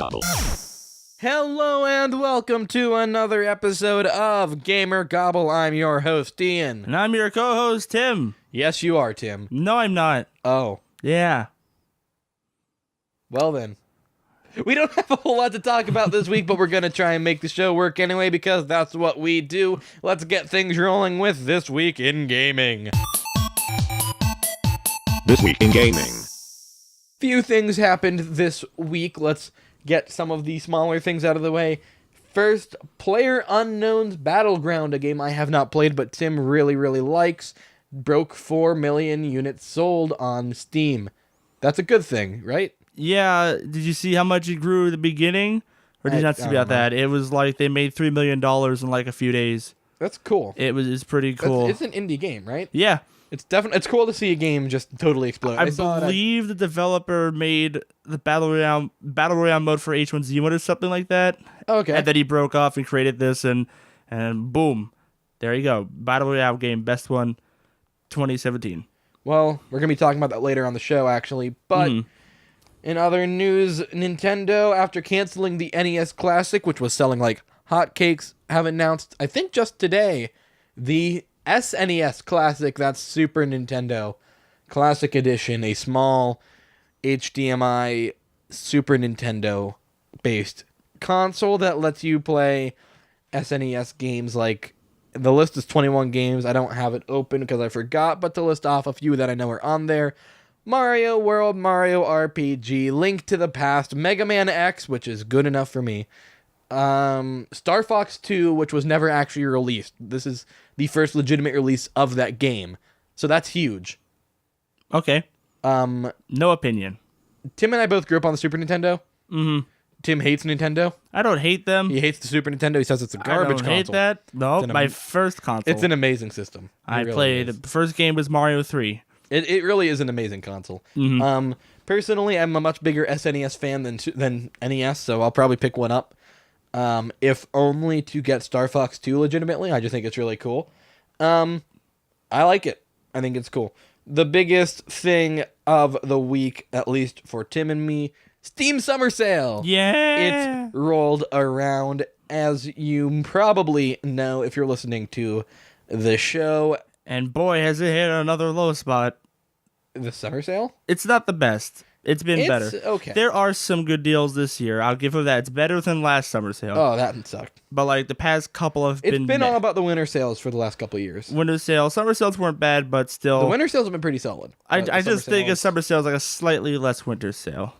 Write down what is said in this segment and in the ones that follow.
GamerGobble. Hello and welcome to another episode of GamerGobble. I'm your host, Ian. And I'm your co-host, Tim. Yes, you are, Tim. No, I'm not. Oh. Yeah. Well then. We don't have a whole lot to talk about this week, but we're going to try and make the show work anyway because that's what we do. Let's get things rolling with This Week in Gaming. This Week in Gaming. Few things happened this week. Let's get some of the smaller things out of the way. First, PlayerUnknown's Battleground, a game I have not played, but Tim really, really likes, broke 4 million units sold on Steam. That's a good thing, right? Yeah, did you see how much it grew at the beginning? Or did you not see about that? It was like they made $3 million in like a few days. That's cool. It's pretty cool. It's an indie game, right? Yeah. It's cool to see a game just totally explode. I believe the developer made the Battle Royale mode for H1Z1 or something like that. Okay. And then he broke off and created this and boom. There you go. Battle Royale game, best one, 2017. Well, we're going to be talking about that later on the show, actually. But in other news, Nintendo, after canceling the NES Classic, which was selling like hotcakes, have announced, I think just today, the SNES Classic, that's Super Nintendo Classic Edition, a small HDMI Super Nintendo based console that lets you play SNES games. Like, the list is 21 games. I don't have it open because I forgot, but to list off a few that I know are on there: Mario World, Mario RPG, Link to the Past, Mega Man X, which is good enough for me, Star Fox 2, which was never actually released. This is the first legitimate release of that game, so that's huge. Okay. No opinion. Tim and I both grew up on the Super Nintendo. Mm-hmm. Tim hates Nintendo. I don't hate them. He hates the Super Nintendo. He says it's a garbage console. I don't hate that. No, my first console. It's an amazing system. I played. The first game was Mario 3. It really is an amazing console. Mm-hmm. Personally, I'm a much bigger SNES fan than NES, so I'll probably pick one up. If only to get Star Fox 2 legitimately. I just think it's really cool. I like it. I think it's cool. The biggest thing of the week, at least for Tim and me, Steam Summer Sale. Yeah. It's rolled around, as you probably know if you're listening to the show. And boy, has it hit another low spot. The Summer Sale? It's not the best. It's been better. Okay. There are some good deals this year. I'll give it that. It's better than last summer sale. Oh, that sucked. But like the past couple have been... It's been all about the winter sales for the last couple of years. Winter sale. Summer sales weren't bad, but still... The winter sales have been pretty solid. I just think a summer sale is like a slightly less winter sale.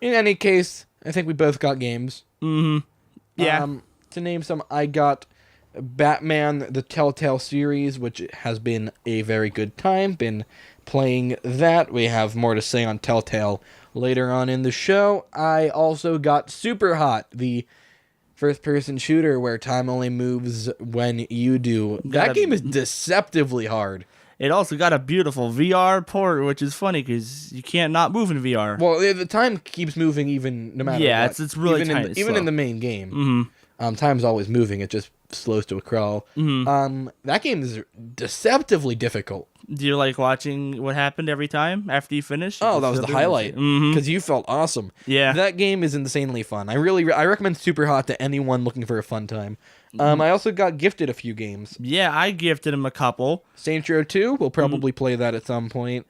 In any case, I think we both got games. Mm-hmm. Yeah. To name some, I got Batman, the Telltale series, which has been a very good time. Been playing that. We have more to say on Telltale later on in the show. I also got Super Hot, the first-person shooter where time only moves when you do. That game is deceptively hard. It also got a beautiful VR port, which is funny because you can't not move in VR. Well, the time keeps moving even no matter what. It's really even in the main game. Mm-hmm. Time's always moving. It just slows to a crawl. Mm-hmm. That game is deceptively difficult. Do you like watching what happened every time after you finish? Oh, that was the highlight. Because you felt awesome. Yeah. That game is insanely fun. I recommend Super Hot to anyone looking for a fun time. I also got gifted a few games. Yeah, I gifted him a couple. Saints Row 2, we'll probably play that at some point.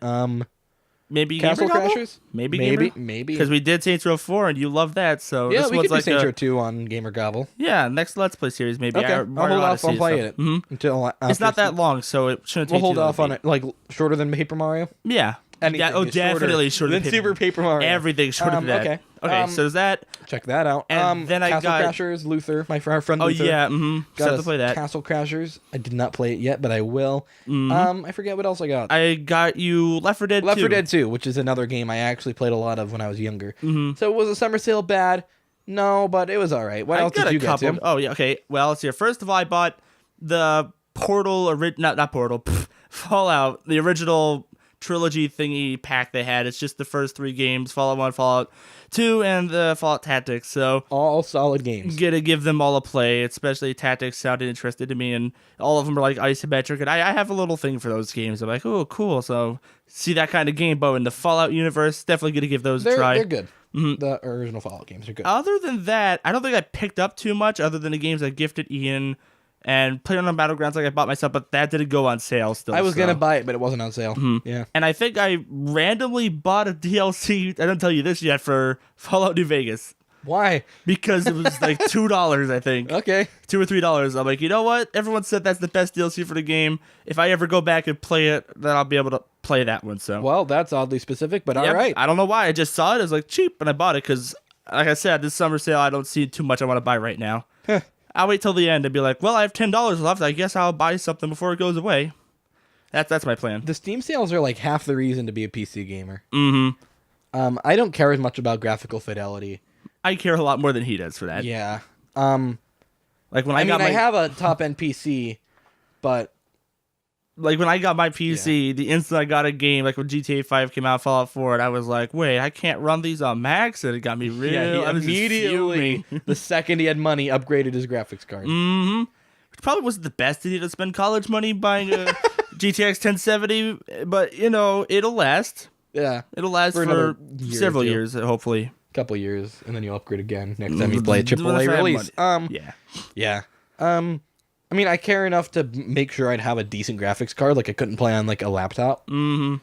Maybe Castle GamerGobble? Crashers? Maybe. Because we did Saints Row 4 and you love that, so yeah, this we one's could do like Saints Row 2 on GamerGobble. Yeah, next Let's Play series maybe. Okay, I'll hold off on playing it until after. It's not that long, so it shouldn't take We'll hold off on it, like shorter than Paper Mario. Yeah. Anything definitely shorter than Super Paper Mario. Everything's shorter than that. Okay, so is that... Check that out. And then I Castle got... Crashers, Luther, my friend Luther. Oh, yeah, Got to play that. Castle Crashers. I did not play it yet, but I will. I forget what else I got. I got you Left 4 Dead 2. Left 4 Dead 2, which is another game I actually played a lot of when I was younger. So was the summer sale bad? No, but it was all right. What else did you get, Tim? Oh, yeah, okay. Well, let's see. First of all, I bought the Portal... not Portal. Fallout. The original... trilogy thingy pack they had. It's just the first 3 games, Fallout 1, Fallout 2, and the Fallout Tactics. So all solid games. Gonna give them all a play, especially Tactics sounded interested to me, and all of them are like isometric, and I have a little thing for those games. I'm like, oh, cool. So see that kind of game, but in the Fallout universe, definitely gonna give those a try. They're good. The original Fallout games are good. Other than that, I don't think I picked up too much other than the games I gifted Ian and played on Battlegrounds like I bought myself, but that didn't go on sale still. I was going to buy it, but it wasn't on sale. Yeah. And I think I randomly bought a DLC, I didn't tell you this yet, for Fallout New Vegas. Why? Because it was like $2, I think. Okay. $2 or $3. I'm like, you know what? Everyone said that's the best DLC for the game. If I ever go back and play it, then I'll be able to play that one. So. Well, that's oddly specific, but Yep. all right. I don't know why. I just saw it. I was like, cheap, and I bought it because, like I said, this summer sale, I don't see too much I want to buy right now. I'll wait till the end and be like, well, I have $10 left. I guess I'll buy something before it goes away. That's my plan. The Steam sales are like half the reason to be a PC gamer. Mm-hmm. I don't care as much about graphical fidelity. I care a lot more than he does for that. Yeah. Like when I have a top-end PC, but like when I got my PC, the instant I got a game, like when GTA 5 came out, Fallout 4, and I was like, wait, I can't run these on Max? And it got me real. he I was immediately, the second he had money, upgraded his graphics card. Mm-hmm. Which probably wasn't the best idea to spend college money buying a GTX 1070, but, you know, it'll last. Yeah. It'll last for several years, hopefully. Couple years, and then you'll upgrade again next time you play a AAA release. Yeah. I mean, I care enough to make sure I'd have a decent graphics card. Like I couldn't play on like a laptop. Mm-hmm.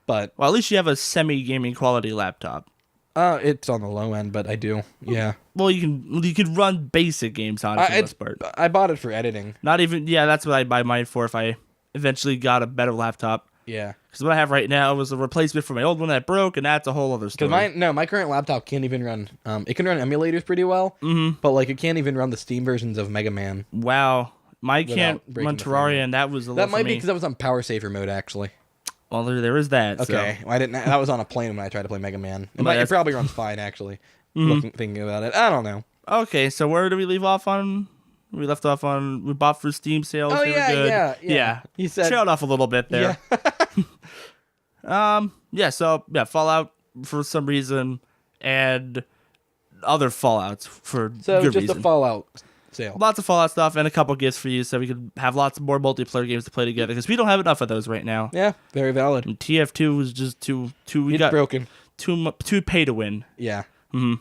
But well, at least you have a semi-gaming quality laptop. It's on the low end, but I do. Yeah. Well, you can run basic games on it for the most part. I bought it for editing. Not even. Yeah, that's what I'd buy mine for if I eventually got a better laptop. Yeah. Because what I have right now was a replacement for my old one that broke, and that's a whole other story. My current laptop can't even run. It can run emulators pretty well, but like it can't even run the Steam versions of Mega Man. Wow, mine can't run Terraria, and that was a little. That might be because that was on power saver mode, actually. Well, there is that. Okay, so. I didn't. That was on a plane when I tried to play Mega Man. It probably runs fine, actually. Thinking about it, I don't know. Okay, so where do we leave off on? We left off on we bought for Steam sales. Oh they were good. yeah. You said trailed off a little bit there. Yeah. So Fallout for some reason, and other Fallouts for good just reason. a Fallout sale. Lots of Fallout stuff and a couple gifts for you, so we could have lots more multiplayer games to play together because we don't have enough of those right now. Yeah, very valid. And TF2 was just too. We it's got broken. Too pay to win. Yeah. Mm-hmm.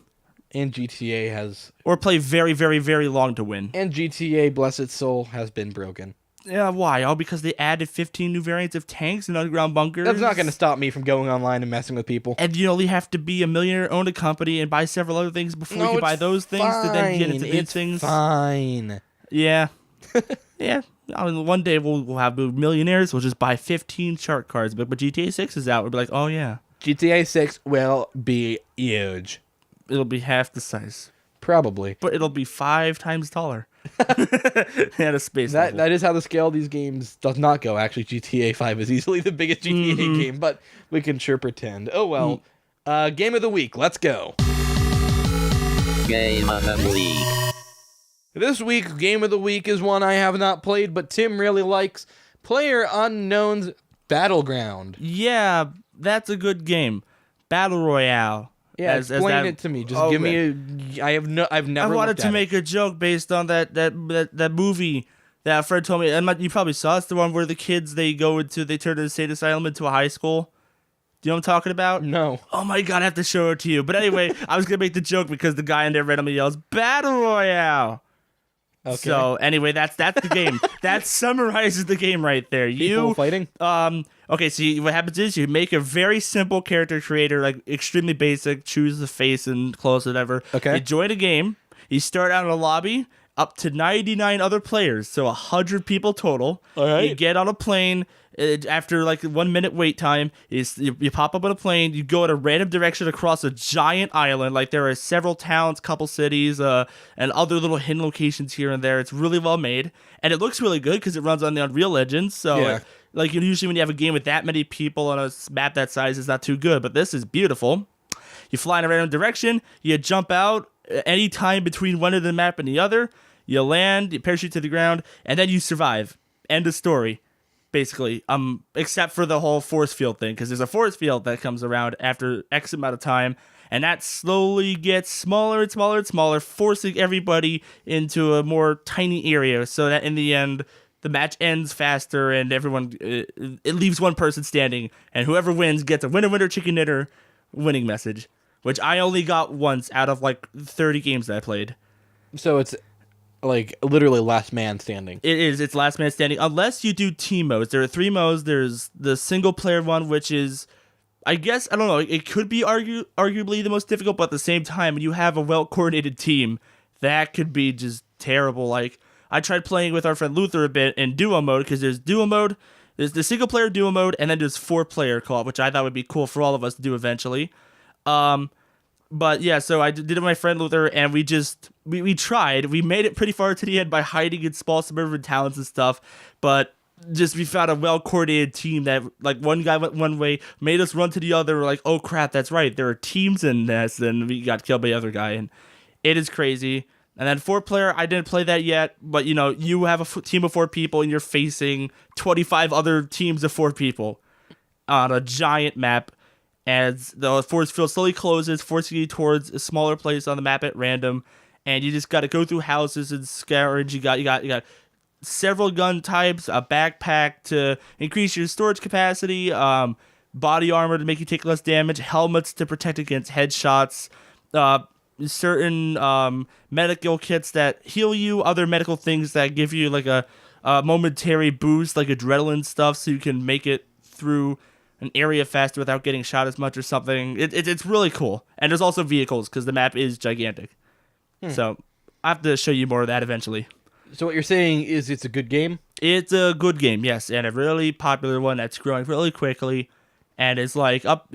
And GTA has... Or play very, very, very long to win. And GTA, bless its soul, has been broken. Yeah, why? All because they added 15 new variants of tanks and underground bunkers? That's not going to stop me from going online and messing with people. And you only have to be a millionaire, own a company, and buy several other things before you can buy those things to then get into these things. Fine. Yeah. Yeah. I mean, one day we'll have millionaires. We'll just buy 15 shark cards. But GTA 6 is out. We'll be like, oh, yeah. GTA 6 will be huge. It'll be half the size. Probably. But it'll be 5 times taller. And a space level. That is how the scale of these games does not go. Actually, GTA 5 is easily the biggest GTA game, but we can sure pretend. Oh, well. Game of the week. Let's go. Game of the week. This week's Game of the Week is one I have not played, but Tim really likes. PlayerUnknown's Battleground. Yeah, that's a good game. Battle Royale. Yeah, explain it to me. Just give me I've never I wanted to make a joke based on that movie that a friend told me. And you probably saw it's the one where the kids they turn an insane asylum into a high school. Do you know what I'm talking about? No. Oh my god, I have to show it to you. But anyway, I was gonna make the joke because the guy in there randomly yells Battle Royale. Okay. So anyway, that's the game. That summarizes the game right there. People fighting. Okay, so what happens is you make a very simple character creator, like extremely basic, choose the face and clothes, whatever. Okay. You join a game. You start out in a lobby, up to 99 other players, so 100 people total. All right. You get on a plane. After like 1 minute wait time, you pop up on a plane, you go in a random direction across a giant island. Like there are several towns, couple cities, and other little hidden locations here and there. It's really well made, and it looks really good because it runs on the Unreal Engine. So, yeah. Usually when you have a game with that many people on a map that size, it's not too good. But this is beautiful. You fly in a random direction, you jump out any time between one of the map and the other. You land, you parachute to the ground, and then you survive. End of story. Basically, except for the whole force field thing, because there's a force field that comes around after X amount of time, and that slowly gets smaller and smaller and smaller, forcing everybody into a more tiny area, so that in the end, the match ends faster, and everyone it leaves one person standing, and whoever wins gets a winner, winner, chicken dinner winning message. which I only got once out of like 30 games that I played. So it's like literally last man standing. It is. It's last man standing, unless you do team modes. There are 3 modes. There's the single player one, which is, I guess, I don't know, it could be arguably the most difficult, but at the same time, when you have a well-coordinated team, that could be just terrible. Like, I tried playing with our friend Luther a bit in duo mode, because there's duo mode, there's the single-player duo mode, and then there's 4-player co-op, which I thought would be cool for all of us to do eventually. But yeah, so I did it with my friend Luther, and we tried. We made it pretty far to the end by hiding in small suburban towns and stuff, but just we found a well-coordinated team that, like, one guy went one way, made us run to the other. We're like, oh crap, that's right, there are teams in this, and we got killed by the other guy, and it is crazy. And then 4-player, I didn't play that yet, but you know, you have a team of 4 people, and you're facing 25 other teams of 4 people on a giant map. As the force field slowly closes, forcing you towards a smaller place on the map at random, and you just got to go through houses and scavenge. You got several gun types, a backpack to increase your storage capacity, body armor to make you take less damage, helmets to protect against headshots, certain medical kits that heal you, other medical things that give you like a momentary boost, like adrenaline stuff, so you can make it through an area faster without getting shot as much or something. It's really cool. And there's also vehicles, because the map is gigantic. So I have to show you more of that eventually. So what you're saying is it's a good game? It's a good game, yes, and a really popular one that's growing really quickly. And it's like what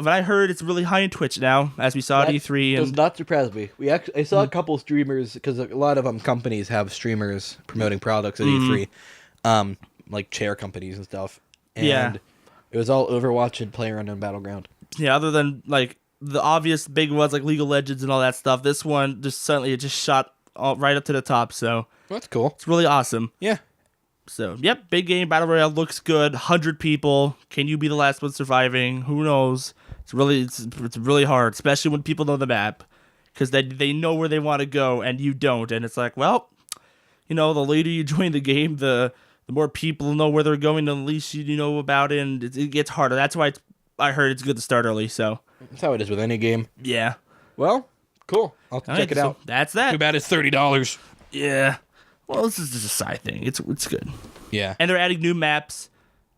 I heard, it's really high in Twitch now, as we saw at E3. Does not surprise me. I saw a couple streamers, because a lot of companies have streamers promoting products at E3, like chair companies and stuff. And it was all Overwatch and PlayerUnknown Battleground. Yeah, other than like the obvious big ones like League of Legends and all that stuff, this one just suddenly shot right up to the top. So that's cool. It's really awesome. Yeah. So yep, big game, battle royale, looks good. 100 people. Can you be the last one surviving? Who knows? It's really hard, especially when people know the map, because they know where they want to go and you don't, and it's like, well, you know, the later you join the game, the more people know where they're going, the least you know about it, and it gets harder. That's why I heard it's good to start early. So that's how it is with any game. Yeah. Well, cool. I'll check it out. That's that. Too bad it's $30. Yeah. Well, this is just a side thing. It's good. Yeah. And they're adding new maps.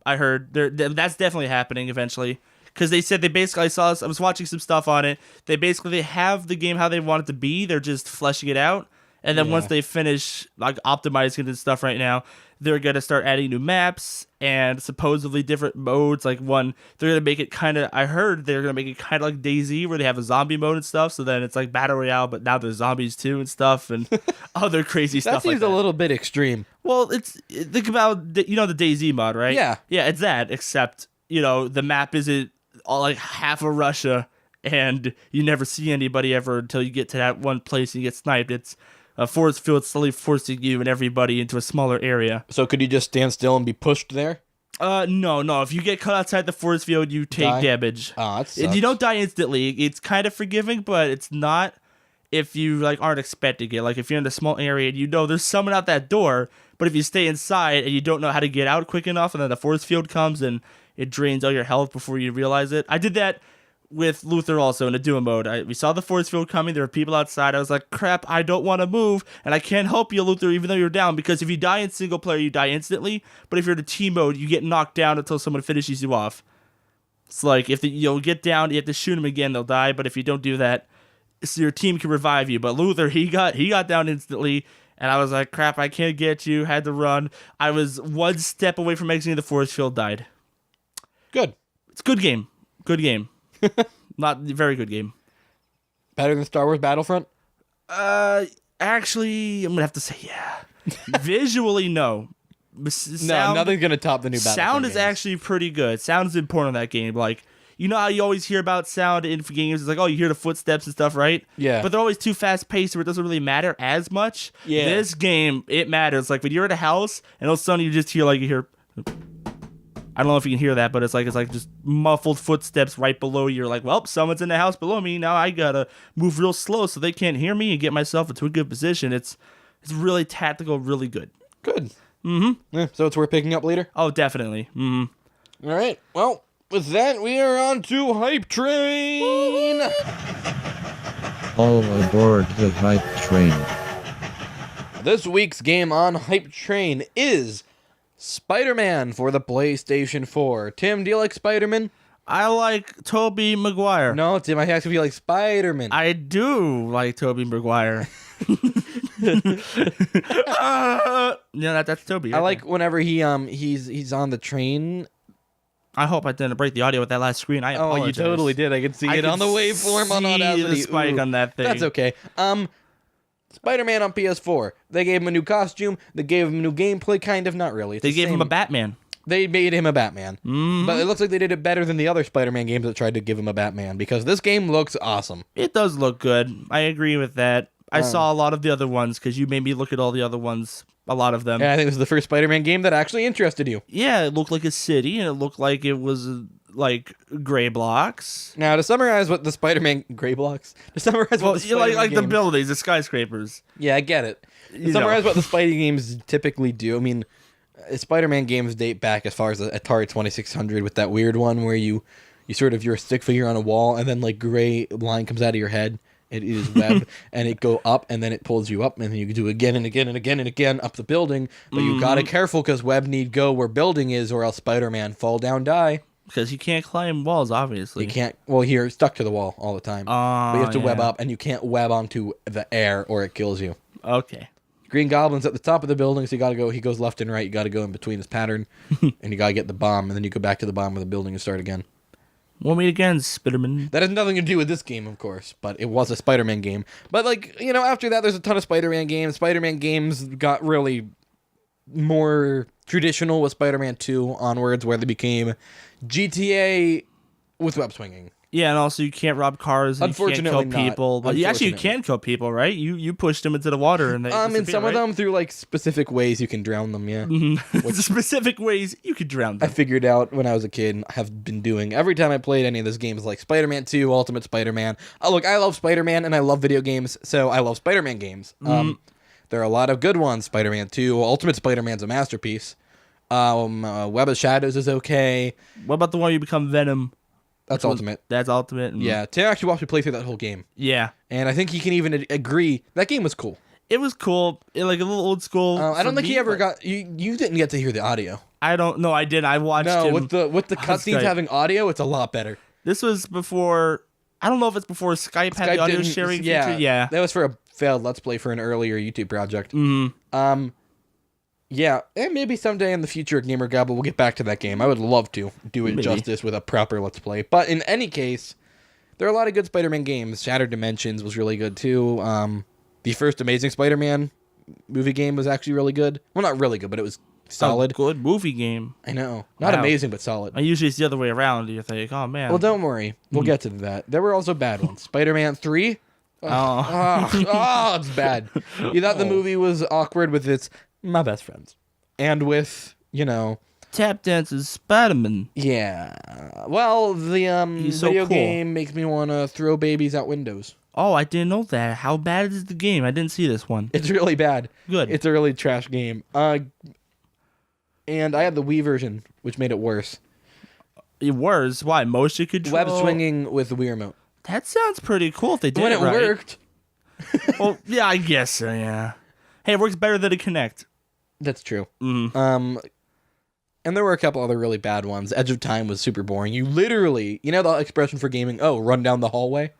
I heard that's definitely happening eventually, because they said I was watching some stuff on it. They have the game how they want it to be. They're just fleshing it out. And then once they finish like optimizing it and stuff right now, they're going to start adding new maps and supposedly different modes. Like they're going to make it I heard they're going to make it kind of like DayZ, where they have a zombie mode and stuff. So then it's like Battle Royale, but now there's zombies too and stuff, and other crazy stuff like that. That seems a little bit extreme. Well, think about, the DayZ mod, right? Yeah. Yeah, it's that, except, the map isn't all like half of Russia, and you never see anybody ever until you get to that one place and you get sniped. It's a force field slowly forcing you and everybody into a smaller area. So could you just stand still and be pushed there? No. If you get cut outside the force field, you take damage. Oh, that sucks. You don't die instantly. It's kind of forgiving, but it's not if you aren't expecting it. Like if you're in a small area and there's someone out that door, but if you stay inside and you don't know how to get out quick enough, and then the force field comes and it drains all your health before you realize it. I did that with Luther also in a duo mode. We saw the force field coming. There were people outside. I was like, crap, I don't want to move, and I can't help you, Luther, even though you're down, because if you die in single player, you die instantly, but if you're in a team mode, you get knocked down until someone finishes you off. It's like, if you'll get down, you have to shoot them again, they'll die, but if you don't do that, so your team can revive you. But Luther, he got down instantly, and I was like, crap, I can't get you, had to run. I was one step away from exiting the force field, died. Good. It's a good game. Good game. Not a very good game. Better than Star Wars Battlefront? Actually, I'm gonna have to say yeah. Visually, no. Nothing's gonna top the new Battlefront. Sound is actually pretty good. Sound is important in that game. Like, you know how you always hear about sound in games? It's like, oh, you hear the footsteps and stuff, right? Yeah. But they're always too fast paced, where it doesn't really matter as much. Yeah. This game, it matters. Like when you're at a house and all of a sudden you hear. I don't know if you can hear that, but it's like just muffled footsteps right below you. You're like, well, someone's in the house below me. Now I gotta move real slow so they can't hear me and get myself into a good position. It's really tactical, really good. Good. Mm-hmm. Yeah, so it's worth picking up later? Oh, definitely. Mm-hmm. All right. Well, with that, we are on to Hype Train. All aboard the hype train. This week's game on Hype Train is Spider-Man for the PlayStation 4. Tim, do you like Spider-Man? I like Tobey Maguire. No, Tim, I have to be like Spider-Man. I do like Tobey Maguire. That's Toby. I like whenever he's on the train. I hope I didn't break the audio with that last screen. I apologize. Oh, you totally did. I could see it on the waveform on Audacity. The spike on that thing. That's okay. Spider-Man on PS4. They gave him a new costume. They gave him new gameplay, kind of. Not really. They gave him a Batman. They made him a Batman. Mm-hmm. But it looks like they did it better than the other Spider-Man games that tried to give him a Batman, because this game looks awesome. It does look good. I agree with that. I saw a lot of the other ones because you made me look at all the other ones. A lot of them. Yeah, I think this is the first Spider-Man game that actually interested you. Yeah, it looked like a city, and it looked like it was like gray blocks. Now, to summarize what the Spider-Man gray blocks. To summarize what the Spider-Man like the games- buildings, the skyscrapers. Yeah, I get it. To summarize what the Spidey games typically do. I mean, Spider-Man games date back as far as the Atari 2600 with that weird one where you're a stick figure on a wall, and then like gray line comes out of your head. It is web, and it go up, and then it pulls you up, and then you can do it again and again and again and again up the building. But you gotta careful, because web need go where building is, or else Spider-Man fall down die. Because he can't climb walls, obviously. You can't. Well, you're stuck to the wall all the time. But you have to web up, and you can't web onto the air, or it kills you. Okay. Green Goblin's at the top of the building, so you gotta go. He goes left and right. You gotta go in between his pattern, and you gotta get the bomb, and then you go back to the bottom of the building and start again. We'll meet again, Spiderman. That has nothing to do with this game, of course, but it was a Spider-Man game. But, after that, there's a ton of Spider-Man games. Spider-Man games got really more traditional with Spider-Man 2 onwards, where they became GTA with web swinging. Yeah, and also you can't rob cars and you can't kill people. But actually, you can kill people, right? You pushed them into the water and they in some of them, through, specific ways you can drown them, yeah. Mm-hmm. Specific ways you could drown them. I figured out when I was a kid and have been doing every time I played any of those games, like Spider-Man 2, Ultimate Spider-Man. Oh, look, I love Spider-Man and I love video games, so I love Spider-Man games. There are a lot of good ones. Spider-Man 2, Ultimate Spider-Man's a masterpiece. Web of Shadows is okay. What about the one you become Venom? That's Ultimate. That's Ultimate. Yeah, Tim actually watched me play through that whole game. Yeah. And I think he can even agree that game was cool. It was cool. Like a little old school. I don't think he ever got... You didn't get to hear the audio. I don't know. I did. I watched him. with the cutscenes having audio, it's a lot better. This was before... I don't know if it's before Skype had the audio sharing feature. Yeah. That was for a failed Let's Play for an earlier YouTube project. Mm-hmm. Yeah, and maybe someday in the future at GamerGobble we'll get back to that game. I would love to do it justice with a proper Let's Play. But in any case, there are a lot of good Spider-Man games. Shattered Dimensions was really good too. The first Amazing Spider-Man movie game was actually really good. Well, not really good, but it was solid. A good movie game. I know. Not amazing, but solid. Usually it's the other way around. You think, oh man. Well, don't worry. We'll get to that. There were also bad ones. Spider-Man 3. It's bad. You thought the movie was awkward with its my best friends. And with, Tap dances Spiderman. Yeah. Well, the He's so video cool. game makes me want to throw babies out windows. Oh, I didn't know that. How bad is the game? I didn't see this one. It's really bad. Good. It's a really trash game. And I had the Wii version, which made it worse. Worse? Why? Motion control? Web swinging with the Wii remote. That sounds pretty cool if they did When it right. worked. Well, yeah, I guess so, yeah. Hey, it works better than a Kinect. That's true. Mm-hmm. And there were a couple other really bad ones. Edge of Time was super boring. You literally, the expression for gaming, run down the hallway?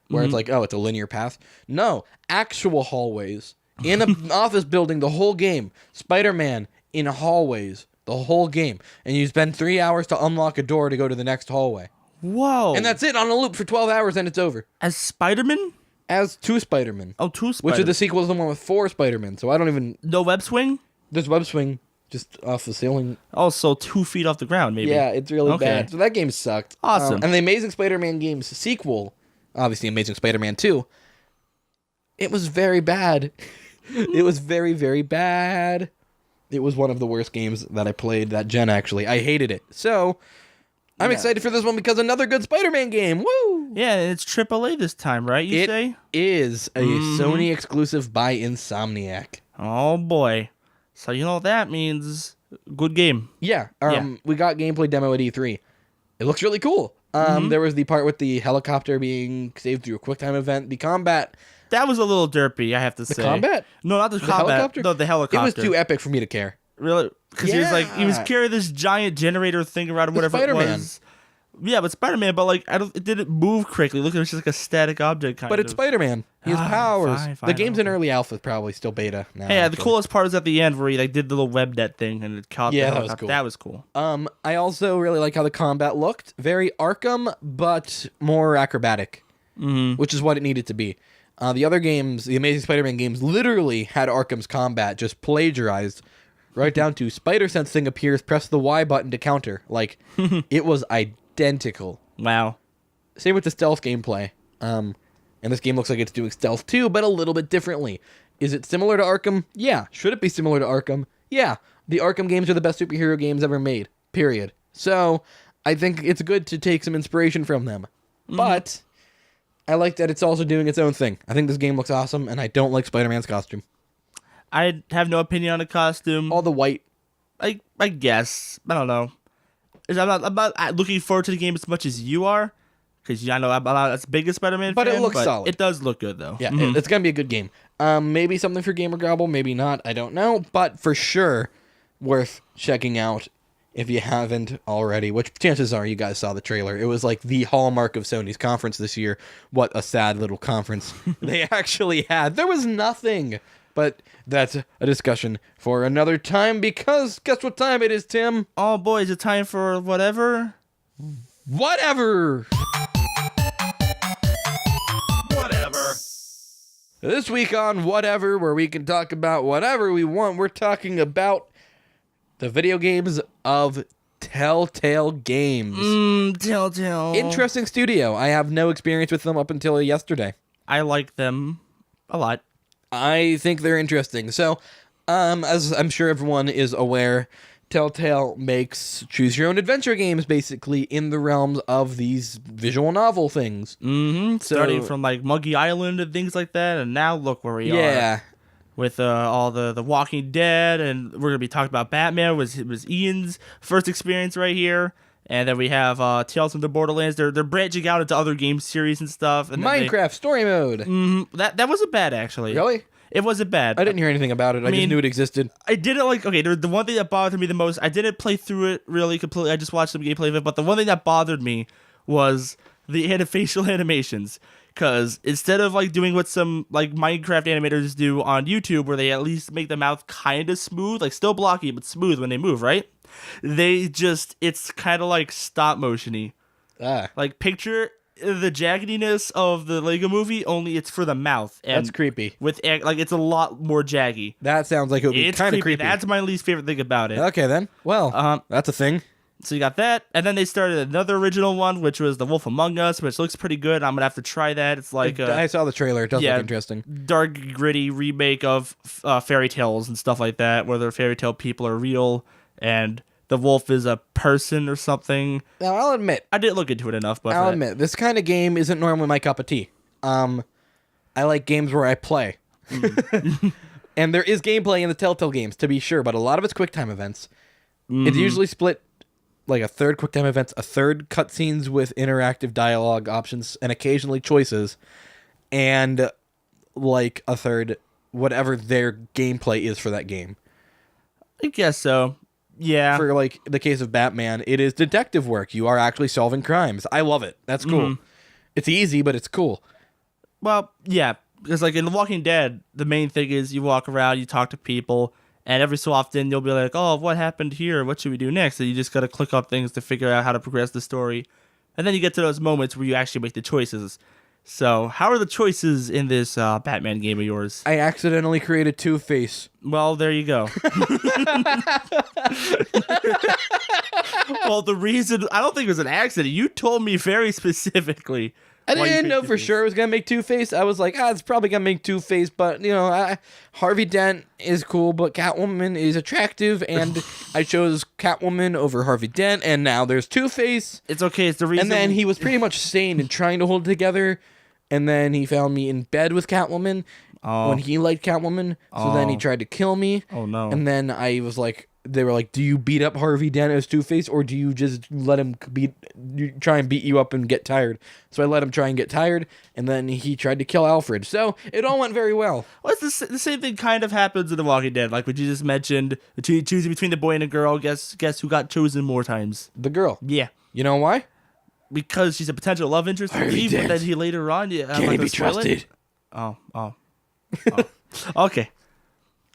Where it's like, it's a linear path. No, actual hallways. In an office building, the whole game. Spider-Man in hallways, the whole game. And you spend 3 hours to unlock a door to go to the next hallway. Whoa. And that's it, on a loop for 12 hours, and it's over. As Spider-Man? As 2 Spider-Man. Oh, 2 Spider-Man. Which is the sequel to the one with 4 Spider-Man, so I don't even... No web swing? There's web swing just off the ceiling. Oh, so 2 feet off the ground, maybe. Yeah, it's really bad. So that game sucked. Awesome. And the Amazing Spider-Man game's sequel, obviously Amazing Spider-Man 2, it was very bad. It was very, very bad. It was one of the worst games that I played that gen, actually. I hated it. So, I'm excited for this one because another good Spider-Man game. Woo! Yeah, it's AAA this time, right, you say? It is a Sony exclusive by Insomniac. Oh, boy. So you know what that means. Good game. Yeah. We got gameplay demo at E3. It looks really cool. There was the part with the helicopter being saved through a QuickTime event. The combat. That was a little derpy, I have to say. The combat? No, not the combat. Helicopter? No, the helicopter. It was too epic for me to care. Really? Because he was carrying this giant generator thing around, or whatever Spider-Man. it was. Yeah, but Spider-Man, but like it didn't move correctly. Look, it was just like a static object kind of. But it's Spider-Man. He has powers. Fine, the game's in early alpha, probably still beta now. Hey, the actually. coolest part is at the end where he like did the little web net thing and it caught. Yeah, the that was cool. That was cool. I also really like how the combat looked. Very Arkham, but more acrobatic, which is what it needed to be. The other games, the Amazing Spider-Man games, literally had Arkham's combat just plagiarized, right down to Spider Sense thing appears, press the Y button to counter. Like, it was identical. Wow. Same with the stealth gameplay. And this game looks like it's doing stealth too, but a little bit differently. Is it similar to Arkham? Yeah. Should it be similar to Arkham? Yeah. The Arkham games are the best superhero games ever made. Period. So, I think it's good to take some inspiration from them. But I like that it's also doing its own thing. I think this game looks awesome, and I don't like Spider-Man's costume. I have no opinion on the costume. All the white. I guess. I don't know. I'm not looking forward to the game as much as you are, because I know I'm not as big as Spider-Man But fan, it looks solid. It does look good, though. Yeah, it's going to be a good game. Maybe something for GamerGobble, maybe not. I don't know. But for sure, worth checking out if you haven't already, which chances are you guys saw the trailer. It was like the hallmark of Sony's conference this year. What a sad little conference they actually had. There was nothing. But that's a discussion for another time, because guess what time it is, Tim? Oh boy, is it time for whatever? Whatever! Whatever. This week on Whatever, where we can talk about whatever we want, we're talking about the video games of Telltale Games. Telltale. Interesting studio. I have no experience with them up until yesterday. I like them a lot. I think they're interesting. So, as I'm sure everyone is aware, Telltale makes choose-your-own-adventure games, basically, in the realms of these visual novel things. Starting from, like, Monkey Island and things like that, and now look where we are. Yeah. With all the Walking Dead, and we're going to be talking about Batman, was Ian's first experience right here. And then we have Tales from the Borderlands. They're branching out into other game series and stuff. And Minecraft story mode. That wasn't bad, actually. Really? It wasn't bad. I didn't hear anything about it. I just knew it existed. I didn't like. Okay, the one thing that bothered me the most. I didn't play through it really completely. I just watched some gameplay of it. But the one thing that bothered me was the facial animations. Because instead of like doing what some like Minecraft animators do on YouTube, where they at least make the mouth kind of smooth, like still blocky but smooth when they move, right? It's kind of like stop motion-y. Like picture the jaggediness of the Lego movie, only it's for the mouth. And that's creepy. Like it's a lot more jaggy. That sounds like it would be kind of creepy. That's my least favorite thing about it. Okay then. Well, that's a thing. So you got that, and then they started another original one, which was The Wolf Among Us, which looks pretty good. I'm gonna have to try that. It's like I saw the trailer. It does look interesting. Dark, gritty remake of fairy tales and stuff like that, where the fairy tale people are real and the wolf is a person or something. Now I'll admit, I didn't look into it enough, but I'll admit this kind of game isn't normally my cup of tea. I like games where I play, and there is gameplay in the Telltale games, to be sure, but a lot of it's QuickTime events. It's usually split. Like a third QuickTime events, a third cutscenes with interactive dialogue options, and occasionally choices, and like a third whatever their gameplay is for that game. I guess so. Yeah. For like the case of Batman, it is detective work. You are actually solving crimes. I love it. That's cool. It's easy, but it's cool. Well, yeah. Because like in The Walking Dead, the main thing is you walk around, you talk to people, and every so often you'll be like, oh, what happened here? What should we do next? And you just got to click on things to figure out how to progress the story. And then you get to those moments where you actually make the choices. So how are the choices in this Batman game of yours? I accidentally created Two-Face. Well, there you go. Well, the reason, I don't think it was an accident. You told me very specifically. I didn't know for sure it was going to make Two-Face. I was like, it's probably going to make Two-Face, but, you know, Harvey Dent is cool, but Catwoman is attractive, and I chose Catwoman over Harvey Dent, and now there's Two-Face. It's okay, it's the reason. And then he was pretty much sane and trying to hold it together, and then he found me in bed with Catwoman when he liked Catwoman, so then he tried to kill me. Oh, no. And then I was like, they were like, do you beat up Harvey Dent as Two-Face, or do you just let him try and beat you up and get tired? So I let him try and get tired, and then he tried to kill Alfred. So it all went very well. Well, it's the same thing kind of happens in The Walking Dead. Like what you just mentioned, choosing between the boy and the girl. Guess who got chosen more times? The girl. Yeah. You know why? Because she's a potential love interest for Eve, but then he later on... Can he be trusted? Oh. Okay.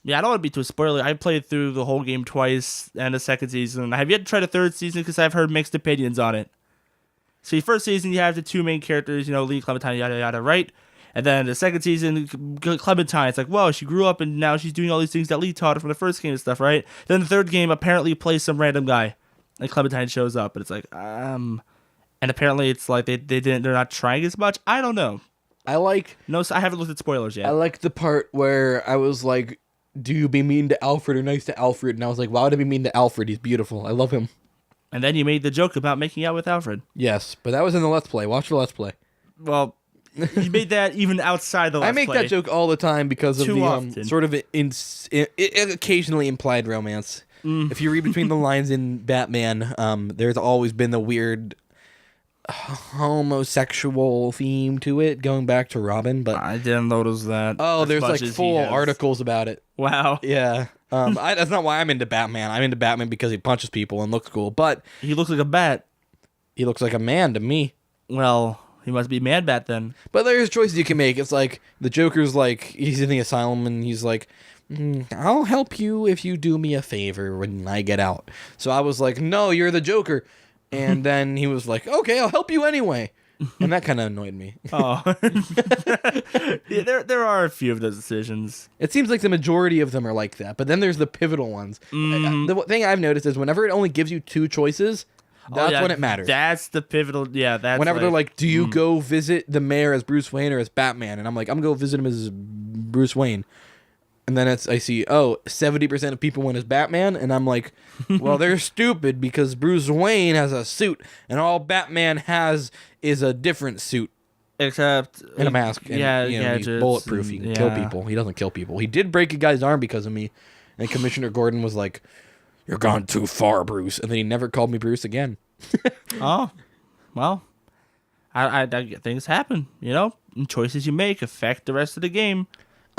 Yeah, I don't want to be too spoiler. I played through the whole game twice and the second season. I have yet to try the third season because I've heard mixed opinions on it. So the first season, you have the two main characters, Lee, Clementine, yada, yada, right? And then the second season, Clementine, it's like, whoa, she grew up and now she's doing all these things that Lee taught her from the first game and stuff, right? Then the third game apparently plays some random guy. And Clementine shows up, and it's like, And apparently it's like they're not trying as much. I don't know. I haven't looked at spoilers yet. I like the part where I was like, do you be mean to Alfred or nice to Alfred? And I was like, why would I be mean to Alfred? He's beautiful. I love him. And then you made the joke about making out with Alfred. Yes, but that was in the Let's Play. Watch the Let's Play. Well, you made that even outside the Let's Play. I make that joke all the time because of the sort of occasionally implied romance. If you read between the lines in Batman, there's always been the weird homosexual theme to it, going back to Robin, but I didn't notice that. Oh, there's like full articles about it. Wow. Yeah. That's not why I'm into Batman. I'm into Batman because he punches people and looks cool, but he looks like a bat. He looks like a man to me. Well, he must be Man Bat then. But there's choices you can make. It's like the Joker's like, he's in the asylum and he's like, I'll help you if you do me a favor when I get out. So I was like, no, you're the Joker. And then he was like, okay, I'll help you anyway. And that kind of annoyed me. Oh. Yeah, there are a few of those decisions. It seems like the majority of them are like that. But then there's the pivotal ones. The thing I've noticed is whenever it only gives you two choices, that's when it matters. That's the pivotal. Yeah, that's whenever they're like, do you go visit the mayor as Bruce Wayne or as Batman? And I'm like, I'm going to go visit him as Bruce Wayne. And then I see, 70% of people went as Batman. And I'm like, well, they're stupid because Bruce Wayne has a suit and all Batman has is a different suit. Except... And a mask. And, he's bulletproof. He can kill people. He doesn't kill people. He did break a guy's arm because of me. And Commissioner Gordon was like, you're gone too far, Bruce. And then he never called me Bruce again. Oh, well, I things happen, and choices you make affect the rest of the game.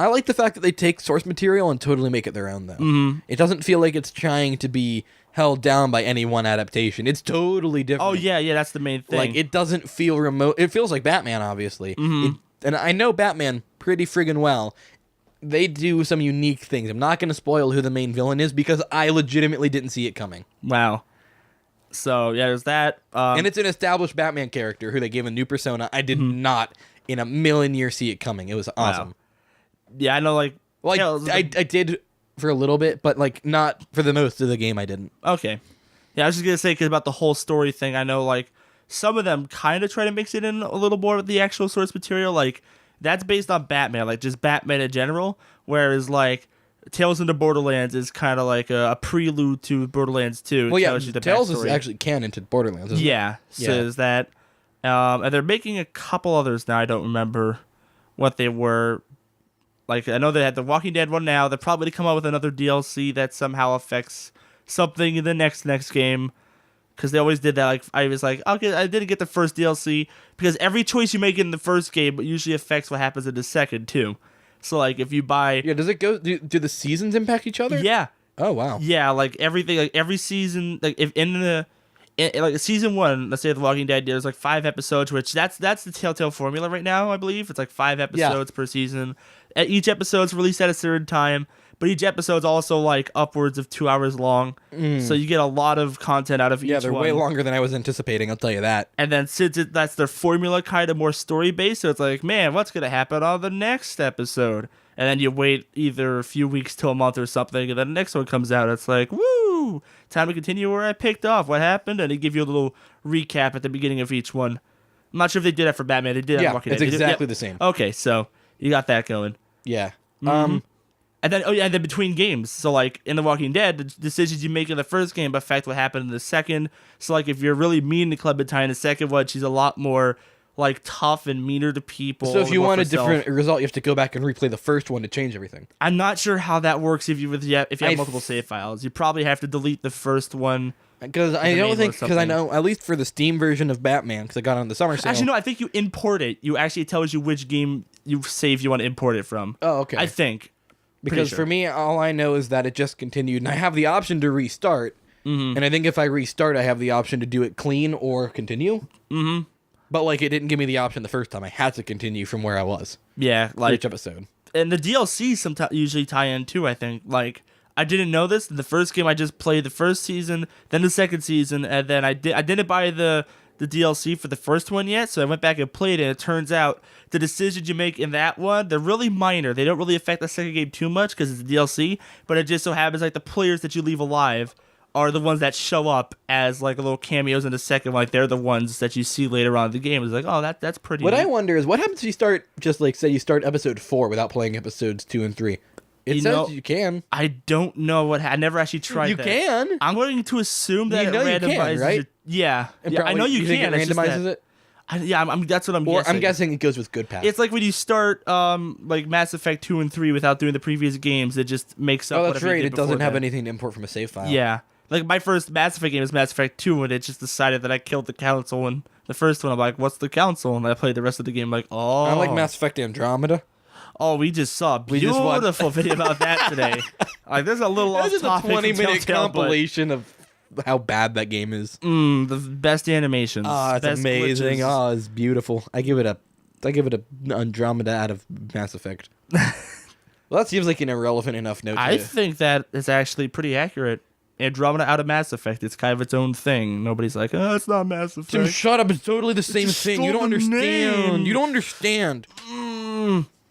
I like the fact that they take source material and totally make it their own, though. Mm-hmm. It doesn't feel like it's trying to be held down by any one adaptation. It's totally different. Oh, yeah, that's the main thing. Like, it doesn't feel remote. It feels like Batman, obviously. Mm-hmm. And I know Batman pretty friggin' well. They do some unique things. I'm not going to spoil who the main villain is because I legitimately didn't see it coming. Wow. So, yeah, there's that. And it's an established Batman character who they gave a new persona. I did not in a million years see it coming. It was awesome. Wow. Yeah, I know, like... Well, I did for a little bit, but, like, not for the most of the game I didn't. Okay. Yeah, I was just going to say, because about the whole story thing, I know, like, some of them kind of try to mix it in a little more with the actual source material. Like, that's based on Batman, like, just Batman in general. Whereas, like, Tales from the Borderlands is kind of like a prelude to Borderlands 2. Well, yeah, Tales is actually canon to Borderlands, isn't it? So there's that. And they're making a couple others now. I don't remember what they were. Like, I know they had the Walking Dead one now. They're probably going to come out with another DLC that somehow affects something in the next game. Because they always did that. Like, I was like, okay, I didn't get the first DLC. Because every choice you make in the first game usually affects what happens in the second, too. So, like, if you buy... Yeah, does it go... Do the seasons impact each other? Yeah. Oh, wow. Yeah, like, everything... Like, every season... Like, if like, season 1, let's say The Walking Dead, there's, like, 5 episodes, which that's the Telltale formula right now, I believe. It's, like, 5 episodes per season. Each episode's released at a certain time, but each episode's also, like, upwards of 2 hours long. So you get a lot of content out of each one. Yeah, they're way longer than I was anticipating, I'll tell you that. And then since that's their formula, kind of more story-based, so it's like, man, what's going to happen on the next episode? And then you wait either a few weeks to a month or something, and then the next one comes out. It's like, woo! Time to continue where I picked off. What happened? And they give you a little recap at the beginning of each one. I'm not sure if they did that for Batman. They did that for Walking Dead. It's exactly the same. Okay, so you got that going. Yeah. And then between games. So, like, in The Walking Dead, the decisions you make in the first game affect what happened in the second. So, like, if you're really mean to Clementine in the second one, she's a lot more, like tough and meaner to people. So if you want a self. different result, you have to go back and replay the first one to change everything. I'm not sure how that works if you have multiple save files. You probably have to delete the first one. Because I know, at least for the Steam version of Batman, because I got it on the summer sale. Actually, no, I think you import it. You actually tells you which game you save you want to import it from. Oh, okay. I think. Because for me, all I know is that it just continued, and I have the option to restart. Mm-hmm. And I think if I restart, I have the option to do it clean or continue. Mm-hmm. But like, it didn't give me the option the first time. I had to continue from where I was. Yeah, like each episode. And the DLC sometimes usually tie in too. I think like. I didn't know this. In the first game, I just played the first season, then the second season, and then I didn't buy the DLC for the first one yet, so I went back and played it, and it turns out the decisions you make in that one, they're really minor. They don't really affect the second game too much because it's a DLC, but it just so happens like the players that you leave alive are the ones that show up as like little cameos in the second one. Like they're the ones that you see later on in the game. It's like, oh, that's pretty What neat. I wonder is, what happens if you start, just like, say you start episode 4 without playing episodes 2 and 3? It says you can. I don't know what. I never actually tried that. You can. I'm going to assume that you know it randomizes. You can, right? Yeah. Probably, I know you can. Think it randomizes it. That's what I'm guessing. Or I'm guessing it goes with good paths. It's like when you start like Mass Effect 2 and 3 without doing the previous games, it just makes up. Oh, that's right. It doesn't have anything to import from a save file. Yeah. Like my first Mass Effect game is Mass Effect 2, and it just decided that I killed the council. And the first one, I'm like, "What's the council?" And I played the rest of the game, like, "Oh." I like Mass Effect Andromeda. Oh, we just saw a beautiful video about that today. Like, there's a little off topic. This is a 20-minute compilation of how bad that game is. The best animations. Oh, it's best amazing. glitches. Oh, it's beautiful. I give it a Andromeda out of Mass Effect. Well, that seems like an irrelevant enough note. I think that is actually pretty accurate. Andromeda out of Mass Effect. It's kind of its own thing. Nobody's like, oh, it's not Mass Effect. Tim, shut up. It's totally the same thing. You don't understand. You don't understand.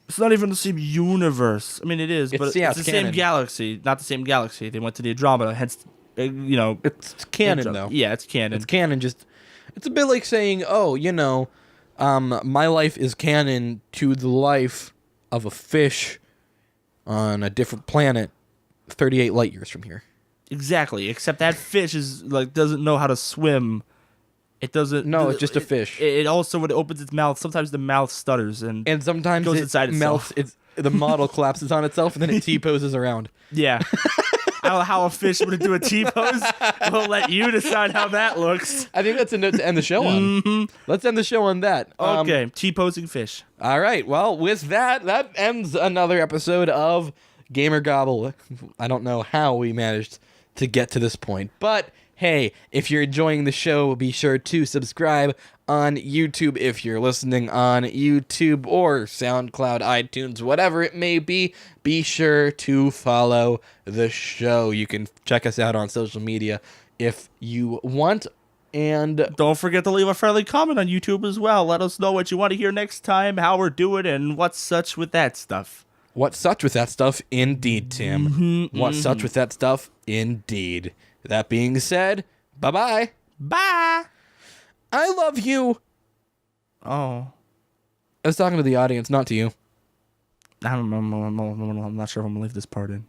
It's not even the same universe. I mean, it is, but it's the same galaxy. Not the same galaxy. They went to the Andromeda, hence, It's canon, though. Yeah, it's canon. It's canon. It's a bit like saying, my life is canon to the life of a fish on a different planet 38 light years from here. Exactly, except that fish is like doesn't know how to swim. It doesn't. No, it's just a fish. It also, when it opens its mouth, sometimes the mouth stutters and sometimes goes it inside melts. The model collapses on itself and then it T-poses around. Yeah. I don't know how a fish would do a T-pose. We'll let you decide how that looks. I think that's a note to end the show on. Mm-hmm. Let's end the show on that. Okay, T-posing fish. All right. Well, with that ends another episode of GamerGobble. I don't know how we managed to get to this point, but hey, if you're enjoying the show, be sure to subscribe on YouTube if you're listening on YouTube or SoundCloud, iTunes, whatever it may be. Be sure to follow the show. You can check us out on social media if you want. And don't forget to leave a friendly comment on YouTube as well. Let us know what you want to hear next time, how we're doing, and what's such with that stuff. What's such with that stuff? Indeed, Tim. Mm-hmm, What's such with that stuff? Indeed. That being said, bye-bye. Bye. I love you. Oh. I was talking to the audience, not to you. I'm not sure if I'm going to leave this part in.